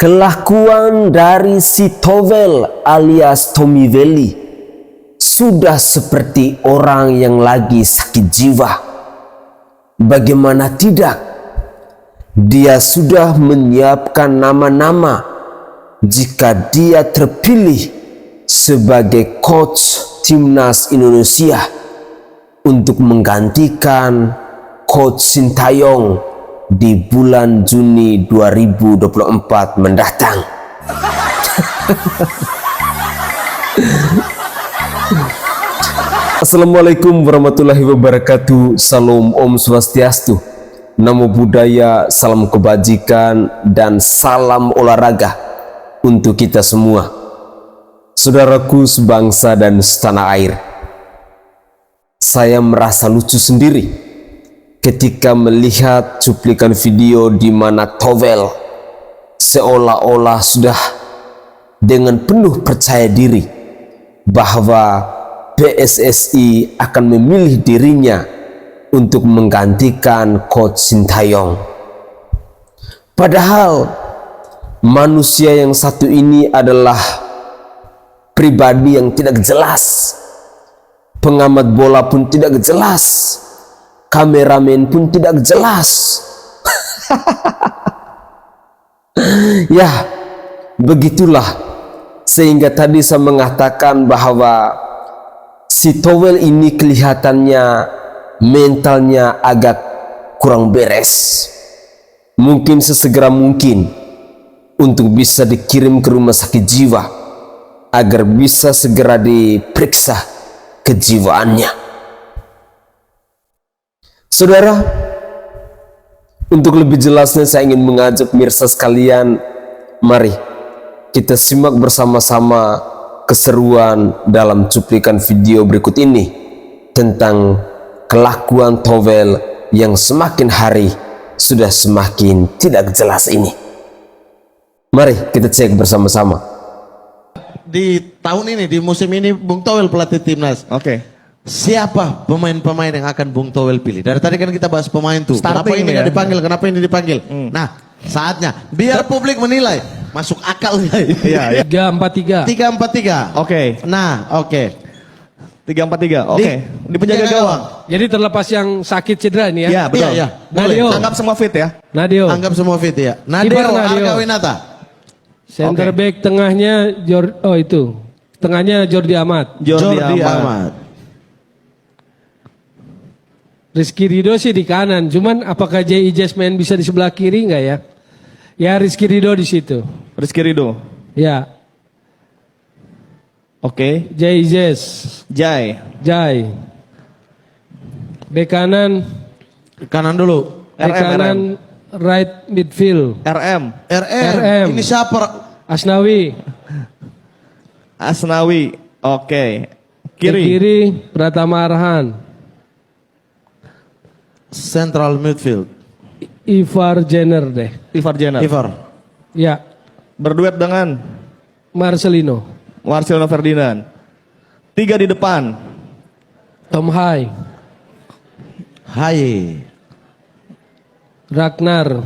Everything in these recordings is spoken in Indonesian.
Kelakuan dari si Towel alias Tommy Welly sudah seperti orang yang lagi sakit jiwa. Bagaimana tidak? Dia sudah menyiapkan nama-nama jika dia terpilih sebagai coach timnas Indonesia untuk menggantikan Coach Sintayong di bulan Juni 2024 mendatang. Assalamualaikum warahmatullahi wabarakatuh. Salam Om Swastiastu. Namo Buddhaya, salam kebajikan dan salam olahraga untuk kita semua. Saudaraku sebangsa dan setanah air, saya merasa lucu sendiri ketika melihat cuplikan video di mana Towel seolah-olah sudah dengan penuh percaya diri bahwa PSSI akan memilih dirinya untuk menggantikan Coach Sintayong. Padahal manusia yang satu ini adalah pribadi yang tidak jelas, pengamat bola pun tidak jelas, kameramen pun tidak jelas. Ya, begitulah. Sehingga tadi saya mengatakan bahwa si Towel ini kelihatannya mentalnya agak kurang beres. Mungkin sesegera mungkin untuk bisa dikirim ke rumah sakit jiwa agar bisa segera diperiksa kejiwaannya. Saudara, untuk lebih jelasnya saya ingin mengajak mirsa sekalian, mari kita simak bersama-sama keseruan dalam cuplikan video berikut ini tentang kelakuan Towel yang semakin hari sudah semakin tidak jelas ini. Mari kita cek bersama-sama. Di tahun ini, di musim ini, Bung Towel pelatih timnas. Oke. Siapa pemain-pemain yang akan Bung Towel pilih? Dari tadi kan kita bahas pemain tuh. Kenapa ini nggak dipanggil? Kenapa ini dipanggil? Nah, saatnya biar publik menilai masuk akal nggak ini? Iya. 3-4-3. 3-4-3. Oke. Nah, oke. 3-4-3. Oke. Di penjaga gawang. Jadi terlepas yang sakit cedera ini ya? Iya, betul. Iya, boleh. Nadio. Anggap semua fit ya. Nadio. Anggap semua fit ya. Nadio, Kiper Nadio. Argawinata. Center back tengahnya tengahnya Jordi Amat. Jordi Amat. Rizky Ridho sih di kanan, cuman apakah J.I. Jasmine bisa di sebelah kiri nggak ya? Ya Rizky Ridho di situ. Rizky Ridho. Ya. Oke. J.I. Jai. Jai. Bek kanan. Kanan dulu. Bek kanan right midfield. RM. RM. Ini siapa? Asnawi. Asnawi. Oke. Bek Kiri. kiri Pratama Arhan. Central midfield. Ivar Jenner deh. Ivar Jenner. Ivar. Ya. Berduet dengan Marcelino. Marcelino Ferdinand. 3 di depan. Tom Hai. Hai. Ragnar.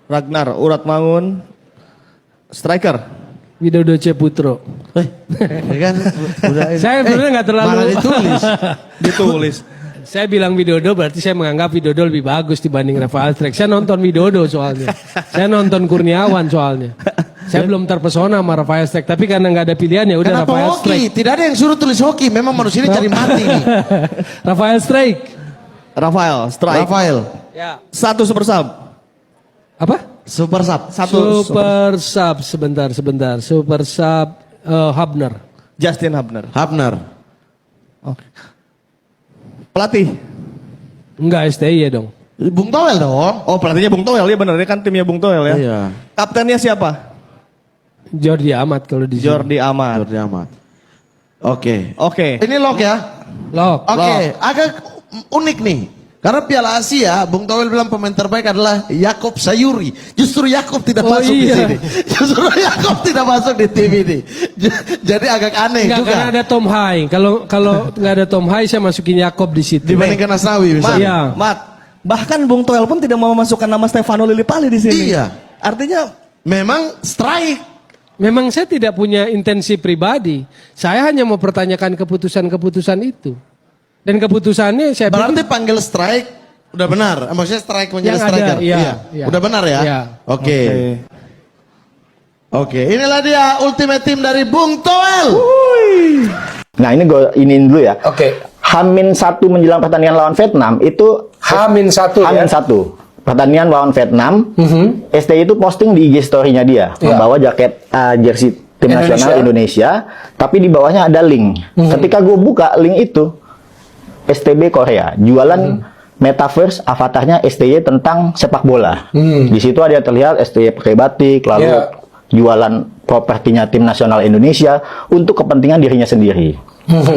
Ragnar Uratmangun. Striker. Widodo Ceputro. Kan udah ini. Saya sebenarnya nggak terlalu. Malah ditulis. Ditulis. Saya bilang Widodo berarti saya menganggap Widodo lebih bagus dibanding Rafael Strike. Saya nonton Widodo soalnya. Saya nonton Kurniawan soalnya. Saya belum terpesona sama Rafael Strike. Tapi karena nggak ada pilihan ya udah Kenapa Rafael hoki? Strike. Tidak ada yang suruh tulis hoki. Memang manusia ini cari mati nih. Rafael Strike. Rafael. Strike. Rafael. Ya. 1 super sub. Apa? Super sub. 1 Super sub sebentar. Super sub Hubner. Justin Hubner. Hubner. Oke. Pelatih. Enggak STI ya dong. Bung Towel dong. Oh, pelatihnya Bung Towel ya benar. Dia kan timnya Bung Towel ya. Iya. Kaptennya siapa? Jordi Amat kalau di sini. Jordi Amat. Jordi Amat. Oke. Oke. Ini lock ya. Lock. Oke. Agak unik nih. Karena Piala Asia, Bung Towel bilang pemain terbaik adalah Yakob Sayuri. Justru Yakob tidak masuk di sini. Justru Yakob tidak masuk di tim ini. Jadi agak aneh Enggak, juga. karena ada Tom Hai. Kalau nggak ada Tom Hai, saya masukin Yakob di situ. Dibandingkan Asnawi misalnya. Iya. Mat, bahkan Bung Towel pun tidak mau memasukkan nama Stefano Lillipali di sini. Iya. artinya memang strike. Memang saya tidak punya intensi pribadi. Saya hanya mau pertanyakan keputusan-keputusan itu. Dan keputusannya saya Berarti pikir panggil strike udah benar. Maksudnya strike menjadi yang ada, striker. iya. Udah benar ya? Iya. Oke. Oke, inilah dia ultimate team dari Bung Toel. Nah ini gue iniin dulu ya. Oke. H-1 menjelang pertandingan lawan Vietnam itu H-1 ya. H-1 pertandingan lawan Vietnam. STY itu posting di IG story-nya dia membawa jaket jersey tim nasional Indonesia, tapi di bawahnya ada link. Ketika gue buka link itu STB Korea jualan metaverse avatarnya STY tentang sepak bola. Di situ ada terlihat STY pakai batik, lalu jualan propertinya tim nasional Indonesia untuk kepentingan dirinya sendiri.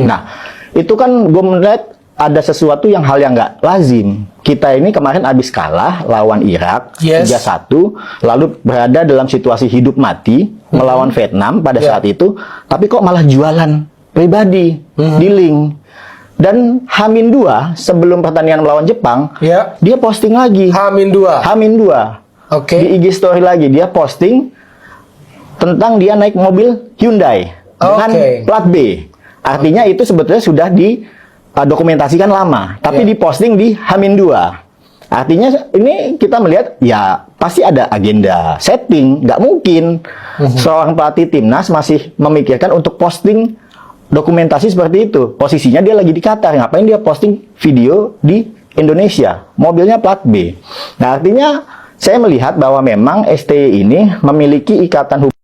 Nah, itu kan gue melihat ada sesuatu yang hal yang nggak lazim. Kita ini kemarin habis kalah lawan Irak 3-1, lalu berada dalam situasi hidup mati melawan Vietnam pada saat itu, tapi kok malah jualan pribadi di link. Dan H-2 sebelum pertandingan melawan Jepang, dia posting lagi. H-2. Oke. Di IG story lagi dia posting tentang dia naik mobil Hyundai dengan plat B. Artinya itu sebetulnya sudah didokumentasikan lama, tapi diposting di H-2. Artinya ini kita melihat ya pasti ada agenda setting, nggak mungkin seorang pelatih timnas masih memikirkan untuk posting dokumentasi seperti itu. Posisinya dia lagi di Qatar, ngapain dia posting video di Indonesia, mobilnya plat B. Nah artinya saya melihat bahwa memang STY ini memiliki ikatan hubungan.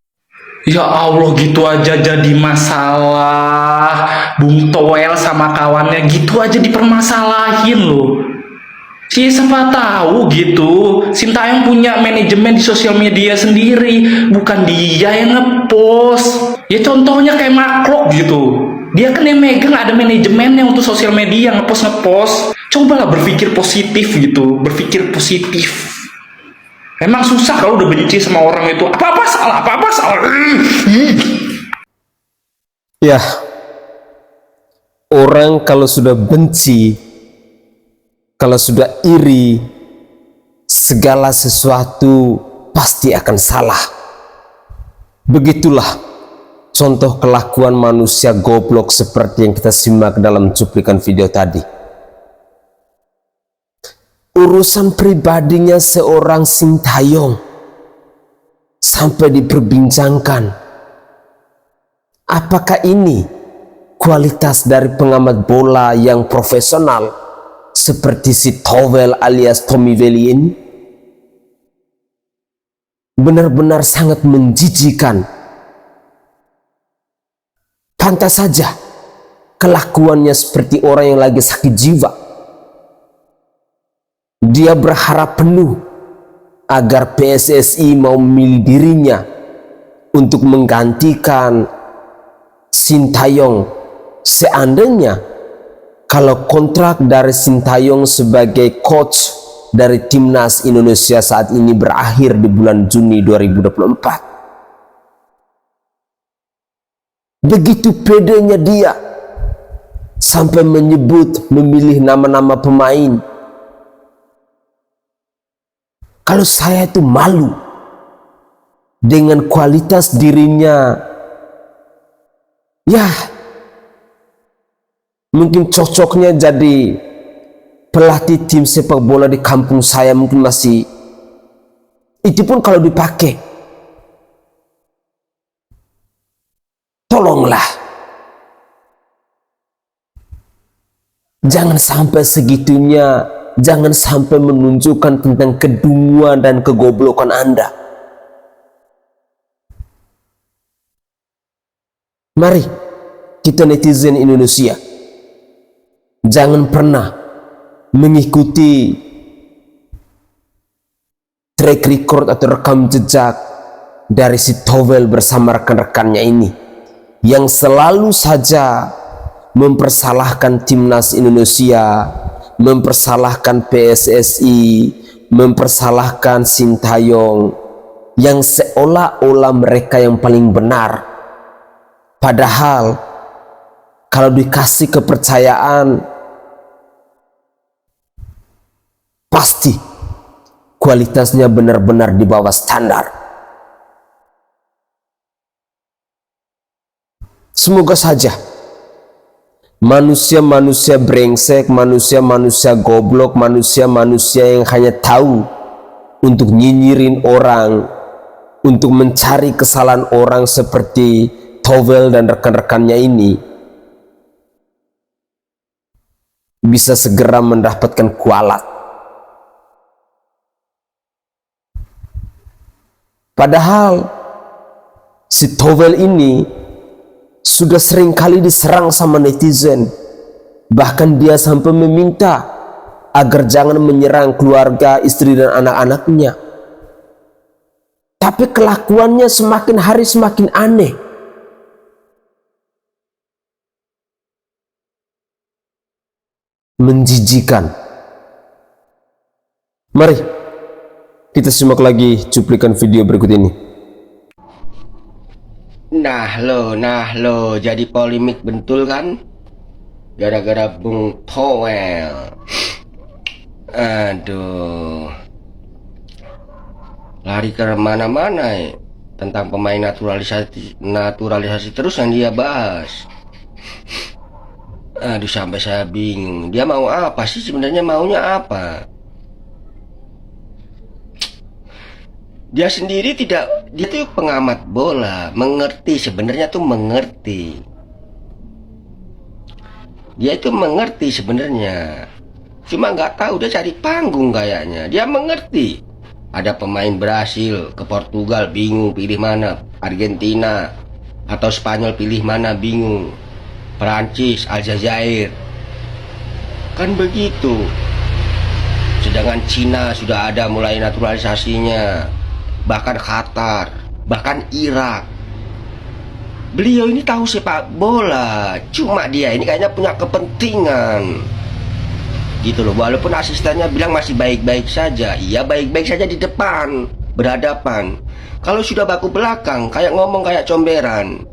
Ya Allah, gitu aja jadi masalah. Bung Toel sama kawannya gitu aja dipermasalahin loh. Siapa tahu gitu, Sintayong punya manajemen di sosial media sendiri, bukan dia yang ngepost. Ya contohnya kayak Maklok gitu, dia kan yang megang ada manajemennya untuk sosial media, ngepost. Cobalah berpikir positif gitu, berpikir positif. Emang susah kalau udah benci sama orang itu. Apa-apa salah. Ya, orang kalau sudah benci, kalau sudah iri, segala sesuatu pasti akan salah. Begitulah contoh kelakuan manusia goblok seperti yang kita simak dalam cuplikan video tadi. Urusan pribadinya seorang Sintayong sampai diperbincangkan. Apakah ini kualitas dari pengamat bola yang profesional seperti si Toel alias Tommy Veli ini? Benar-benar sangat menjijikan. Pantas saja kelakuannya seperti orang yang lagi sakit jiwa. Dia berharap penuh agar PSSI mau memilih dirinya untuk menggantikan Sintayong seandainya kalau kontrak dari Sintayong sebagai coach dari timnas Indonesia saat ini berakhir di bulan Juni 2024. Begitu pedenya dia sampai menyebut memilih nama-nama pemain. Kalau saya itu malu dengan kualitas dirinya, ya mungkin cocoknya jadi pelatih tim sepak bola di kampung saya, mungkin masih, itu pun kalau dipakai. Tolonglah, jangan sampai segitunya. Jangan sampai menunjukkan tentang kedunguan dan kegoblokan Anda. Mari kita netizen Indonesia jangan pernah mengikuti track record atau rekam jejak dari si Toel bersama rekan-rekannya ini yang selalu saja mempersalahkan timnas Indonesia, mempersalahkan PSSI, mempersalahkan Sintayong, yang seolah-olah mereka yang paling benar. Padahal kalau dikasih kepercayaan, pasti kualitasnya benar-benar di bawah standar. Semoga saja manusia-manusia brengsek, manusia-manusia goblok, manusia-manusia yang hanya tahu untuk nyinyirin orang, untuk mencari kesalahan orang seperti Towel dan rekan-rekannya ini, bisa segera mendapatkan kualat. Padahal si Towel ini sudah sering kali diserang sama netizen. Bahkan dia sampai meminta agar jangan menyerang keluarga, istri dan anak-anaknya. Tapi kelakuannya semakin hari semakin aneh. Menjijikan. Mari kita simak lagi cuplikan video berikut ini. Nah lo, jadi polemik bentul kan? Gara-gara Bung Towel. Aduh, lari ke mana-mana ya. Tentang pemain naturalisasi terus yang dia bahas. Aduh, sampai saya bingung. Dia mau apa sih sebenarnya, maunya apa? Dia sendiri dia tuh pengamat bola, mengerti sebenarnya tuh mengerti. Dia itu mengerti sebenarnya, cuma nggak tahu dia cari panggung kayaknya. Dia mengerti. Ada pemain Brasil ke Portugal bingung pilih mana, Argentina atau Spanyol pilih mana bingung, Perancis, Aljazair, kan begitu. Sedangkan Cina sudah ada mulai naturalisasinya. Bahkan Qatar, bahkan Irak. Beliau ini tahu sepak bola, cuma dia ini kayaknya punya kepentingan gitu loh. Walaupun asistennya bilang masih baik-baik saja. Iya, baik-baik saja di depan, berhadapan. Kalau sudah baku belakang, kayak ngomong kayak comberan.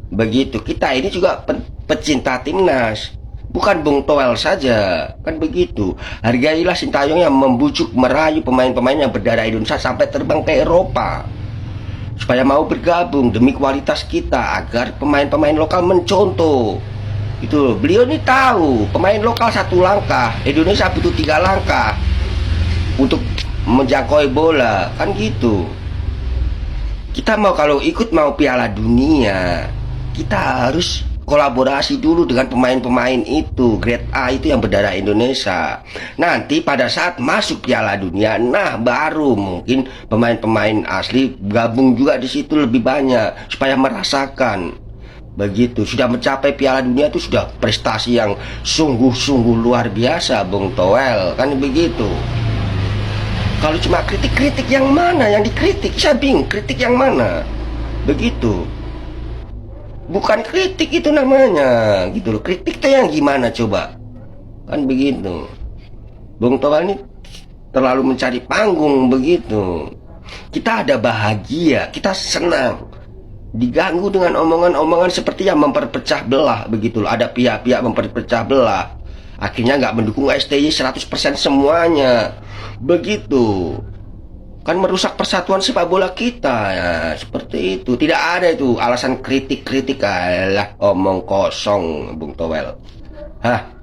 Begitu. Kita ini juga pecinta timnas, bukan Bung Towel saja, kan begitu. Hargailah Sintayong yang membujuk, merayu pemain-pemain yang berdarah Indonesia sampai terbang ke Eropa supaya mau bergabung demi kualitas kita, agar pemain-pemain lokal mencontoh. Itu beliau ini tahu pemain lokal 1 langkah, Indonesia butuh 3 langkah untuk menjangkau bola, kan gitu. Kita kalau ikut Piala Dunia, kita harus kolaborasi dulu dengan pemain-pemain itu, grade A itu yang berdarah Indonesia. Nanti pada saat masuk Piala Dunia, nah baru mungkin pemain-pemain asli gabung juga di situ lebih banyak supaya merasakan. Begitu, sudah mencapai Piala Dunia itu sudah prestasi yang sungguh-sungguh luar biasa, Bung Towel, kan begitu. Kalau cuma kritik-kritik, yang mana yang dikritik? Saya bingung, kritik yang mana? Begitu. Bukan kritik itu namanya, gitu loh. Kritik itu yang gimana coba? Kan begitu. Bung Towel ini terlalu mencari panggung begitu. Kita ada bahagia, kita senang. Diganggu dengan omongan-omongan seperti yang memperpecah belah begitu loh. Ada pihak-pihak memperpecah belah. Akhirnya nggak mendukung STY 100% semuanya. Begitu. Kan merusak persatuan sepak bola kita ya, seperti itu. Tidak ada itu alasan kritik-kritik, alah omong kosong Bung Towel. Hah?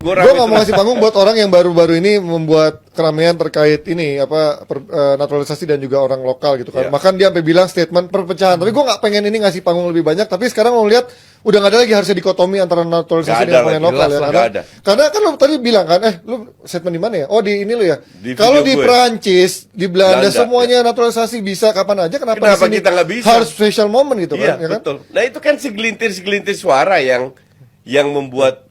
Gue nggak mau ngasih panggung buat orang yang baru-baru ini membuat keramaian terkait ini naturalisasi dan juga orang lokal gitu kan. Bahkan dia sampai bilang statement perpecahan. Tapi gue nggak pengen ini ngasih panggung lebih banyak. Tapi sekarang mau lihat udah nggak ada lagi harusnya dikotomi antara naturalisasi dan pemain lokal ya. Karena kan lo tadi bilang kan, lu statement di mana ya? Oh di ini lo ya. Kalau di Perancis, di Belanda semuanya naturalisasi bisa kapan aja. Kenapa di sini kita nggak bisa? harus special moment gitu Iya, kan? Ya kan? betul. Nah itu kan segelintir suara yang membuat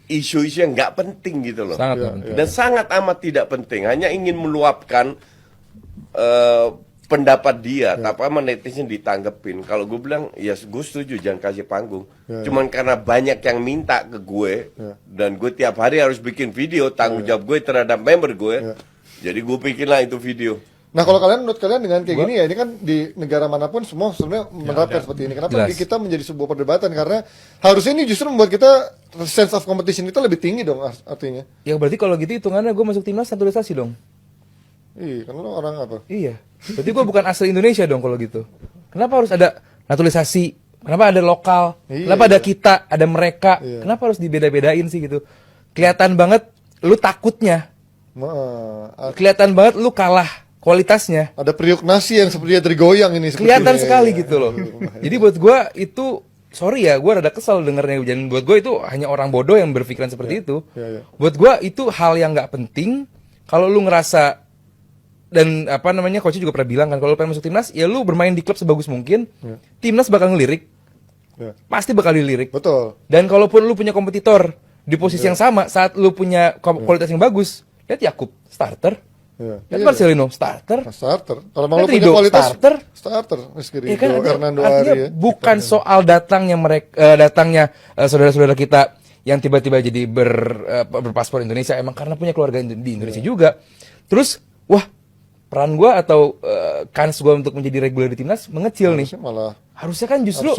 isu-isu yang nggak penting gitu loh. Dan sangat amat tidak penting. Hanya ingin meluapkan pendapat dia. Tapi sama netizen ditanggepin. Kalau gue bilang, ya gue setuju jangan kasih panggung. Cuman karena banyak yang minta ke gue, dan gue tiap hari harus bikin video, tanggung jawab gue terhadap member gue. Jadi gue bikinlah itu video. Nah kalau menurut kalian dengan kayak gini ya, ini kan di negara manapun semua sebenarnya menerapkan seperti ini. Kenapa kita menjadi sebuah perdebatan? Karena harusnya ini justru membuat kita sense of competition kita lebih tinggi dong artinya. Ya berarti kalau gitu hitungannya gue masuk timnas naturalisasi dong. Iya, kan lo orang apa? Iya. Berarti gue bukan asli Indonesia dong kalau gitu. Kenapa harus ada naturalisasi? Kenapa ada lokal? Kenapa ada kita, ada mereka? Kenapa harus dibeda-bedain sih gitu? Kelihatan banget lu takutnya. Kelihatan banget lu kalah kualitasnya. Ada periuk nasi yang sepertinya tergoyang ini. Kelihatan sekali gitu loh. Jadi buat gue itu, sorry ya, gue rada kesel dengernya. Dan buat gue itu hanya orang bodoh yang berpikiran seperti itu. Buat gue itu hal yang nggak penting. Kalau lu ngerasa, dan apa namanya, coachnya juga pernah bilang kan, kalau lu pengen masuk timnas, ya lu bermain di klub sebagus mungkin. Timnas bakal ngelirik. Pasti bakal dilirik. Betul. Dan kalaupun lu punya kompetitor di posisi yang sama, saat lu punya kualitas yang bagus, lihat Yakub, starter. Lihat Marcelino, starter. Kalau mau lu punya kualitas, starter. Ya kan, artinya bukan soal datangnya saudara-saudara kita yang tiba-tiba jadi berpaspor Indonesia, emang karena punya keluarga di Indonesia juga. Terus, wah, peran gue atau kans gue untuk menjadi reguler di timnas mengecil nih. Harusnya kan justru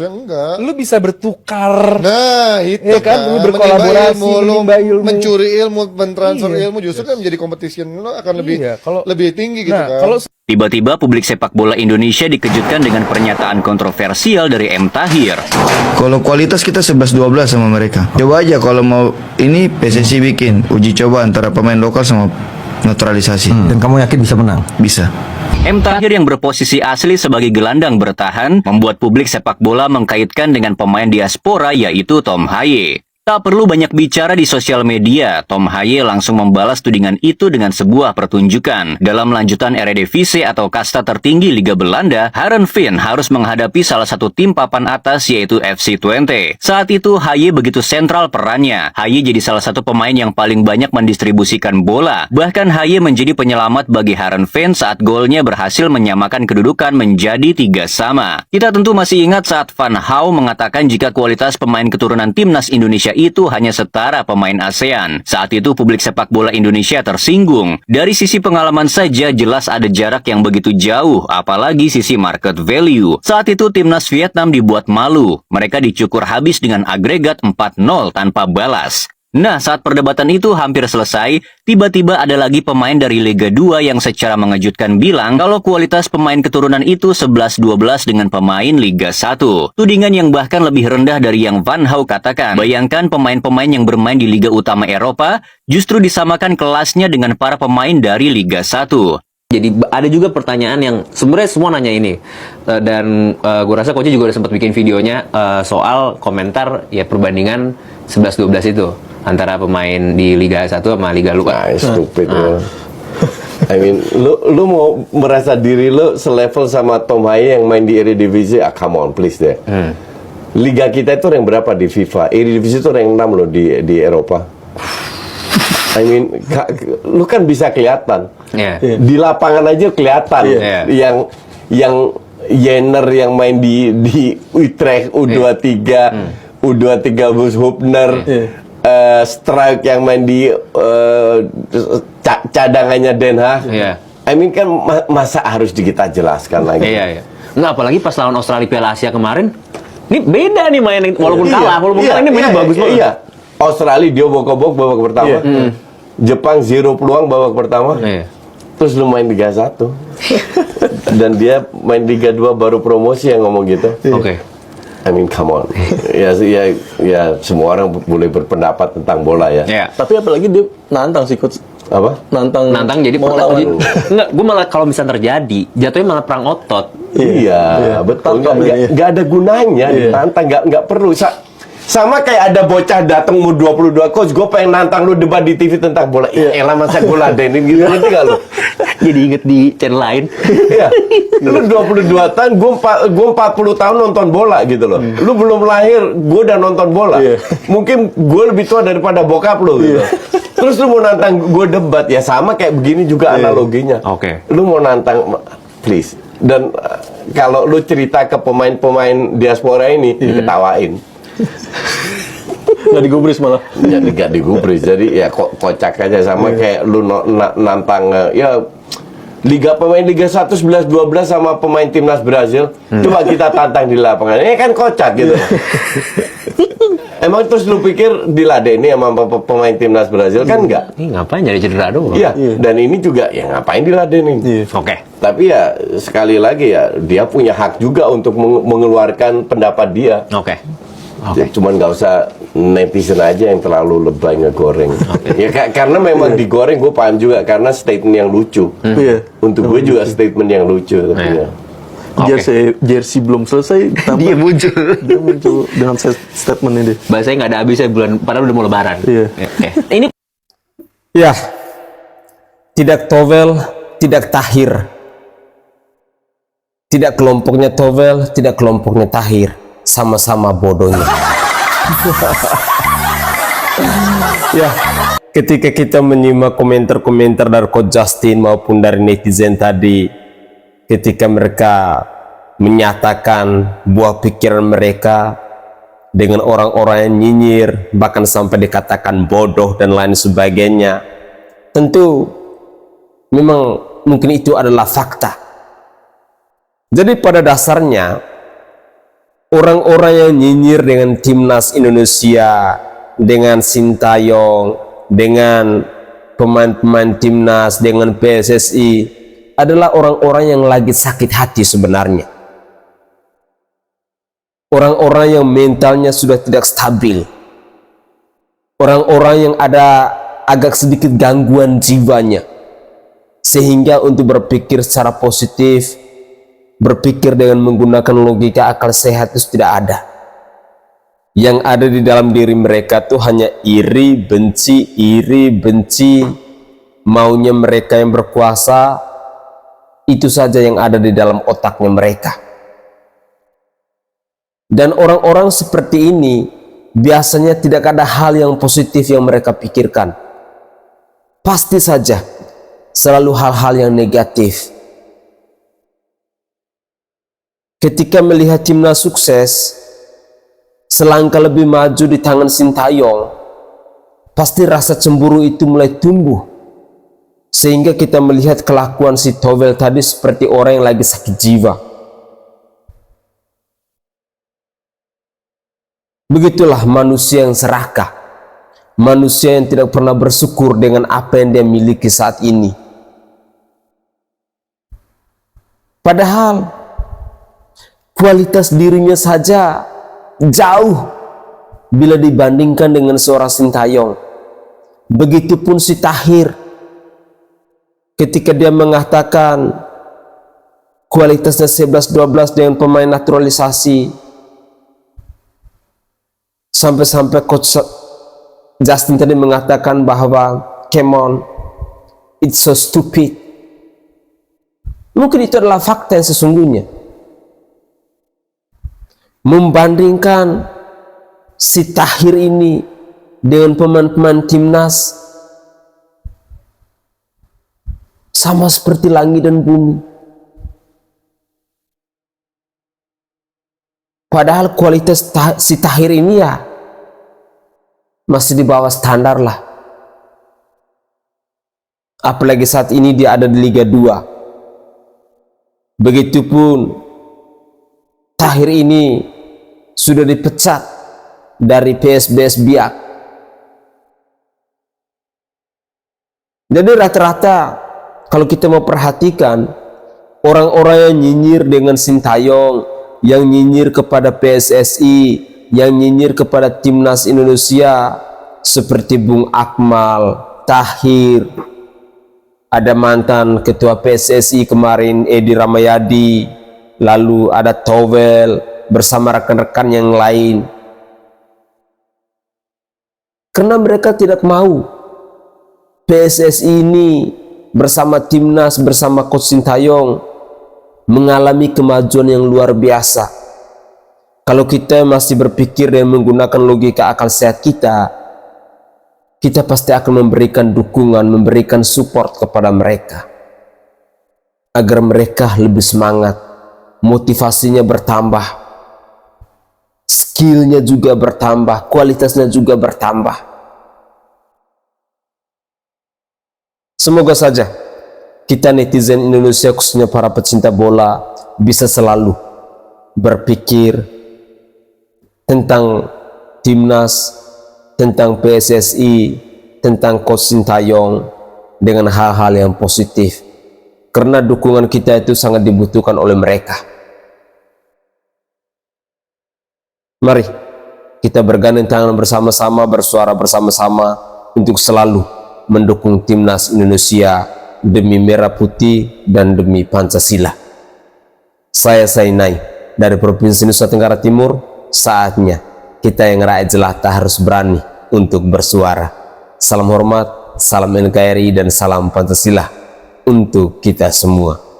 lu bisa bertukar. Nah, itu ya kan, lu berkolaborasi, menimba ilmu, mencuri ilmu, mentransfer ilmu, justru kan menjadi competition lu akan lebih tinggi gitu kan. Tiba-tiba publik sepak bola Indonesia dikejutkan dengan pernyataan kontroversial dari M. Tahir. Kalau kualitas kita 11-12 sama mereka. Coba aja kalau mau ini PSSI bikin uji coba antara pemain lokal sama naturalisasi. Dan kamu yakin bisa menang? Bisa. M. Tahir yang berposisi asli sebagai gelandang bertahan membuat publik sepak bola mengkaitkan dengan pemain diaspora yaitu Tom Haye. Tak perlu banyak bicara di sosial media, Tom Haye langsung membalas tudingan itu dengan sebuah pertunjukan. Dalam lanjutan Eredivisie atau kasta tertinggi Liga Belanda, Heerenveen harus menghadapi salah satu tim papan atas yaitu FC Twente. Saat itu Haye begitu sentral perannya. Haye jadi salah satu pemain yang paling banyak mendistribusikan bola. Bahkan Haye menjadi penyelamat bagi Heerenveen saat golnya berhasil menyamakan kedudukan menjadi 3-3. Kita tentu masih ingat saat Van Gaal mengatakan jika kualitas pemain keturunan timnas Indonesia itu hanya setara pemain ASEAN. Saat itu publik sepak bola Indonesia tersinggung. Dari sisi pengalaman saja jelas ada jarak yang begitu jauh, apalagi sisi market value. Saat itu timnas Vietnam dibuat malu. Mereka dicukur habis dengan agregat 4-0 tanpa balas. Nah, saat perdebatan itu hampir selesai, tiba-tiba ada lagi pemain dari Liga 2 yang secara mengejutkan bilang kalau kualitas pemain keturunan itu 11-12 dengan pemain Liga 1. Tudingan yang bahkan lebih rendah dari yang Van Gaal katakan. Bayangkan pemain-pemain yang bermain di Liga Utama Eropa justru disamakan kelasnya dengan para pemain dari Liga 1. Jadi ada juga pertanyaan yang sebenarnya semua nanya ini dan gue rasa coach juga udah sempat bikin videonya soal komentar ya perbandingan 11-12 itu antara pemain di Liga 1 sama Liga luar. Stupid. I mean, lu mau merasa diri lu selevel sama Tom Haye yang main di Eredivisie? Come on, please deh. Liga kita itu rank berapa di FIFA? Eredivisie itu rank 6 loh di Eropa. I mean, lu kan bisa kelihatan. Di lapangan aja kelihatan. Yang Jenner yang main di Utrecht U23, U23 Bus Hubner, Strike yang main di cadangannya Den Haag. I mean kan masa harus kita jelaskan lagi. Nggak, apalagi pas lawan Australia Piala Asia kemarin, ini beda nih main walaupun kalah ini mainnya bagus banget. Australia dia bokok-bokok babak pertama. Jepang 0 peluang babak pertama. Terus lu main Liga 1. Dan dia main Liga 2 baru promosi yang ngomong gitu. I mean, come on. ya semua orang boleh berpendapat tentang bola ya. Tapi apalagi dia nantang sih coach. Apa? Nantang jadi enggak, gue malah kalau misalnya terjadi, jatuhnya malah perang otot. Iya, betul. Enggak ada gunanya ditantang, enggak perlu. Sama kayak ada bocah datang umur 22, coach gue pengen nantang lu debat di TV tentang bola. Elah masa gue ladenin gitu, ngerti gak lu? Jadi inget di channel lain. Lu 22 tahun, gue 40 tahun nonton bola gitu loh. Lu belum lahir, gue udah nonton bola. Mungkin gue lebih tua daripada bokap lu gitu. Terus lu mau nantang gue debat, ya sama kayak begini juga analoginya. Lu mau nantang, please. Dan kalau lu cerita ke pemain-pemain diaspora ini, diketawain. Nggak digubris malah. Jadi nggak digubris, jadi ya kocak aja sama kayak lu nantang ya Liga pemain Liga 1 11-12 sama pemain timnas Brazil. Coba kita tantang di lapangan. Ini kan kocak gitu. Emang terus lu pikir diladeni sama pemain timnas Brazil kan enggak? Ini ngapain jadi cedera doang? Iya, dan ini juga ya ngapain diladenin? Oke. Tapi ya sekali lagi ya dia punya hak juga untuk mengeluarkan pendapat dia. Oke. Ya, cuman nggak usah netizen aja yang terlalu lebay ngegoreng. Ya karena memang digoreng gue paham juga karena statement yang lucu. Iya. Untuk gue juga statement yang lucu tentunya. Jersey belum selesai, Dia muncul. dia muncul dengan statement ini. Bahasanya nggak ada habisnya bulan, padahal udah mau lebaran. Iya. Oke. Ini Ya, tidak Towel, tidak Tahir. Tidak kelompoknya Towel, tidak kelompoknya Tahir. Sama-sama bodohnya. Ya, ketika kita menyimak komentar-komentar dari Coach Justin maupun dari netizen tadi, ketika mereka menyatakan buah pikiran mereka dengan orang-orang yang nyinyir, bahkan sampai dikatakan bodoh dan lain sebagainya, tentu memang mungkin itu adalah fakta. Jadi pada dasarnya orang-orang yang nyinyir dengan timnas Indonesia, dengan Sintayong, dengan pemain-pemain timnas, dengan PSSI adalah orang-orang yang lagi sakit hati sebenarnya. Orang-orang yang mentalnya sudah tidak stabil. Orang-orang yang ada agak sedikit gangguan jiwanya. Sehingga untuk berpikir secara positif, berpikir dengan menggunakan logika akal sehat itu tidak ada. Yang ada di dalam diri mereka tuh hanya iri, benci, maunya mereka yang berkuasa, itu saja yang ada di dalam otaknya mereka. Dan orang-orang seperti ini biasanya tidak ada hal yang positif yang mereka pikirkan. Pasti saja selalu hal-hal yang negatif. Ketika melihat timnas sukses, selangkah lebih maju di tangan Sintayong, pasti rasa cemburu itu mulai tumbuh. Sehingga kita melihat kelakuan si Towel tadi seperti orang yang lagi sakit jiwa. Begitulah manusia yang serakah. Manusia yang tidak pernah bersyukur dengan apa yang dia miliki saat ini. Padahal kualitas dirinya saja jauh bila dibandingkan dengan seorang Sintayong. Begitupun si Tahir, ketika dia mengatakan kualitasnya 11-12 dengan pemain naturalisasi, sampai-sampai Coach Justin tadi mengatakan bahwa come on, it's so stupid. Mungkin itu adalah fakta yang sesungguhnya. Membandingkan si Tahir ini dengan pemain-pemain timnas sama seperti langit dan bumi. Padahal kualitas si Tahir ini ya masih di bawah standar lah. Apalagi saat ini dia ada di Liga 2. Begitupun Tahir ini sudah dipecat dari PSBS Biak. Jadi rata-rata kalau kita mau perhatikan, orang-orang yang nyinyir dengan Sintayong, yang nyinyir kepada PSSI, yang nyinyir kepada timnas Indonesia seperti Bung Akmal, Tahir, ada mantan ketua PSSI kemarin Edi Ramayadi, lalu ada Towel bersama rekan-rekan yang lain. Karena mereka tidak mau PSSI ini bersama timnas, bersama Coach Sintayong mengalami kemajuan yang luar biasa. Kalau kita masih berpikir dan menggunakan logika akal sehat kita pasti akan memberikan dukungan, memberikan support kepada mereka agar mereka lebih semangat, motivasinya bertambah, skillnya juga bertambah, kualitasnya juga bertambah. Semoga saja kita netizen Indonesia, khususnya para pecinta bola, bisa selalu berpikir tentang timnas, tentang PSSI, tentang Coach Sintayong dengan hal-hal yang positif, karena dukungan kita itu sangat dibutuhkan oleh mereka. Mari kita bergandeng tangan bersama-sama, bersuara bersama-sama untuk selalu mendukung timnas Indonesia demi merah putih dan demi Pancasila. Saya Sainai dari Provinsi Nusa Tenggara Timur. Saatnya kita yang rakyat jelata harus berani untuk bersuara. Salam hormat, salam NKRI, dan salam Pancasila untuk kita semua.